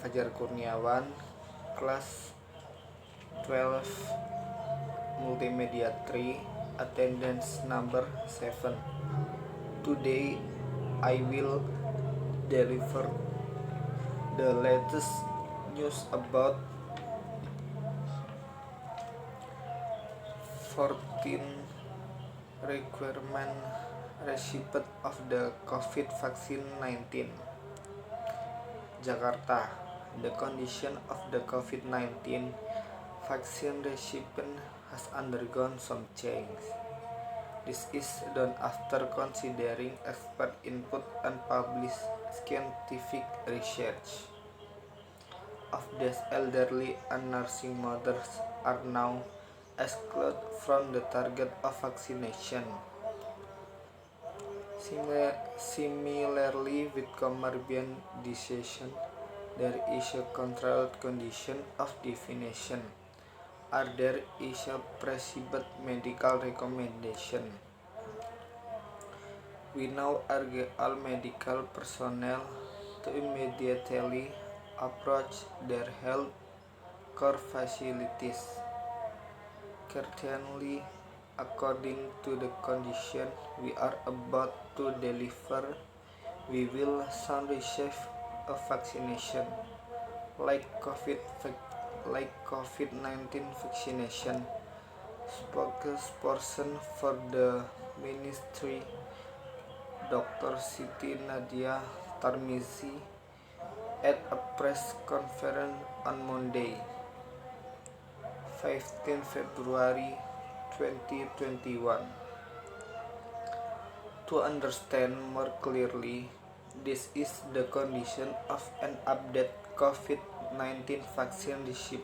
Fajar Kurniawan, kelas 12 Multimedia 3, attendance number 7. Today I will deliver the latest news about 14 requirement receipt of the COVID vaccine 19. Jakarta, the condition of the COVID-19 vaccine recipient has undergone some change. This is done after considering expert input and published scientific research. Of these, elderly and nursing mothers are now excluded from the target of vaccination. Similarly, with comorbid disease, there is a controlled condition of definition, or there is a prescribed medical recommendation. We now urge all medical personnel to immediately approach their health care facilities. Currently, according to the condition we are about to deliver, we will soon receive a vaccination like COVID-19 vaccination. Spokesperson for the ministry, Dr. Siti Nadia Tarmizi, at a press conference on Monday, 15 February 2021. To understand more clearly, this is the condition of an updated COVID-19 vaccine receipt.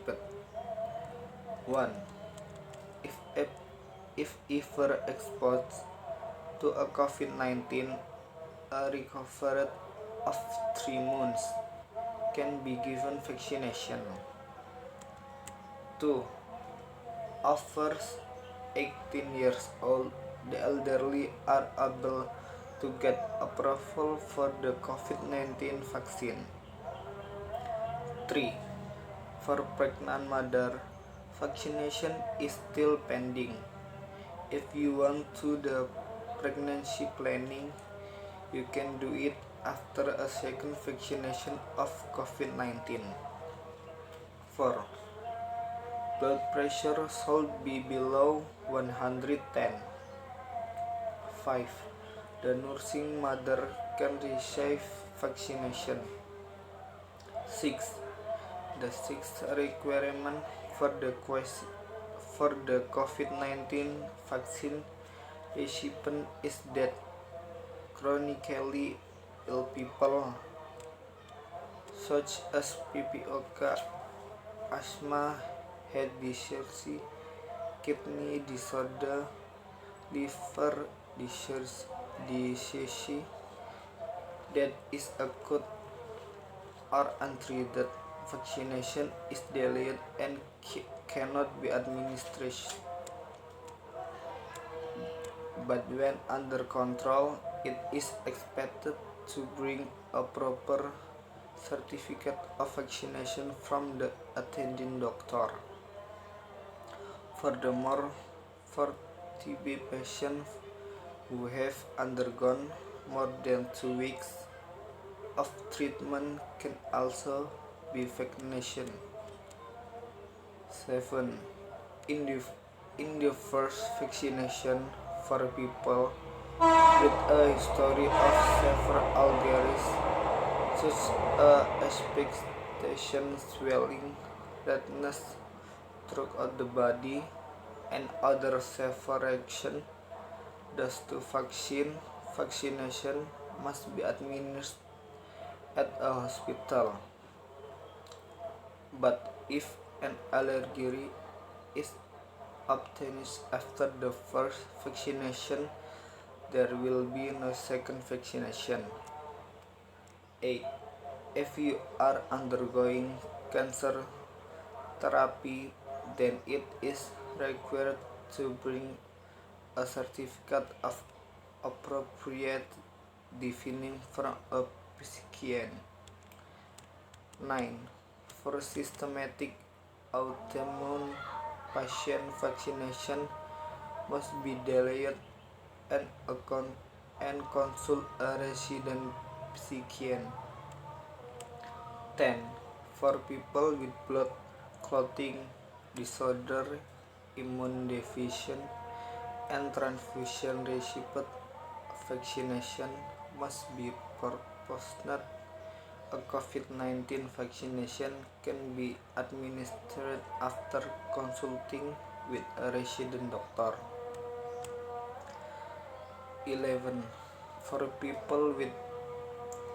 1. If ever exposed to a COVID-19, a recovery of 3 months can be given vaccination. 2. Over 18 years old, the elderly are able to get approval for the COVID-19 vaccine. 3. For pregnant mother, vaccination is still pending. If you want to do pregnancy planning, you can do it after a second vaccination of COVID-19. 4. Blood pressure should be below 110. 5. The nursing mother can receive vaccination. 6. The sixth requirement for the COVID-19 vaccine recipient is that chronically ill people such as PPOK, asthma, heart disease, kidney disorder, liver disease that is acute or untreated. Vaccination is delayed and cannot be administered, but when under control, it is expected to bring a proper certificate of vaccination from the attending doctor. Furthermore, for TB patients who have undergone more than 2 weeks of treatment can also be vaccinated. 7. In the first vaccination for people with a history of severe allergies such as expectation, swelling, redness throughout the body, and other severe reactions, those two vaccination must be administered at a hospital. But if an allergy is obtained after the first vaccination, there will be no second vaccination. 8. If you are undergoing cancer therapy, then it is required to bring a certificate of appropriate defining from a physician. 9. For systematic autoimmune patient, vaccination must be delayed and consult a resident physician. 10. For people with blood clotting disorder, immune deficient, and transfusion recipient, vaccination must be postponed. A COVID-19 vaccination can be administered after consulting with a resident doctor. 11. For people with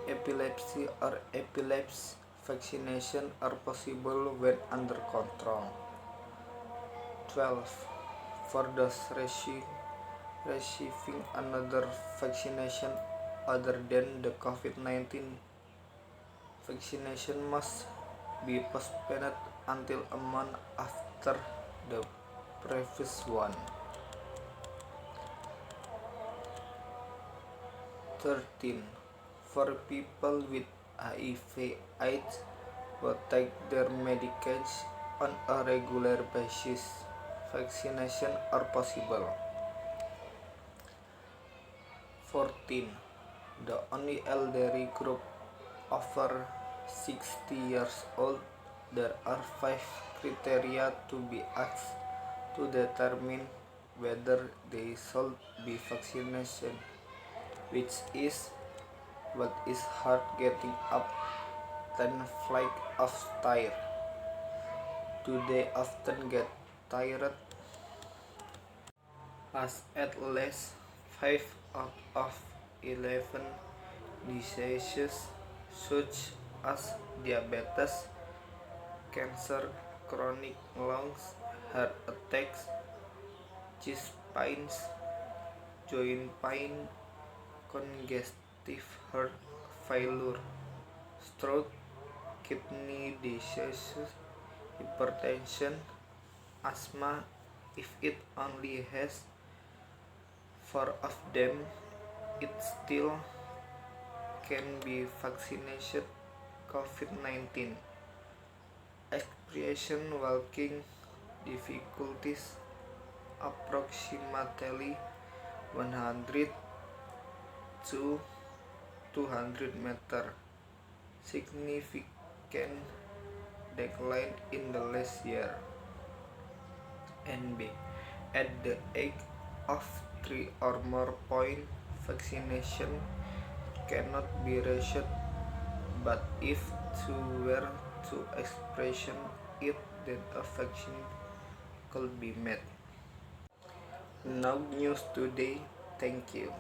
epilepsy or epilepsy, vaccination are possible when under control. 12. For those receiving another vaccination other than the COVID-19 vaccination must be postponed until a month after the previous one. 13. For people with HIV/AIDS who take their medications on a regular basis, vaccination are possible. 14. The only elderly group over 60 years old, there are 5 criteria to be asked to determine whether they should be vaccinated, which is: what is hard getting up 10 flights of stairs? Do they often get tired? As at least 5 out of 11 diseases such as diabetes, cancer, chronic lungs, heart attacks, chest pains, joint pain, congestive heart failure, stroke, kidney diseases, hypertension, asthma. If it only has 4 of them, it still can be vaccinated. COVID-19 expression walking difficulties approximately 100 to 200 meter, significant decline in the last year. NB. At the age of 3 or more point, vaccination cannot be rushed, but if two were to expression it, then a vaccine could be made. Now news today. Thank you.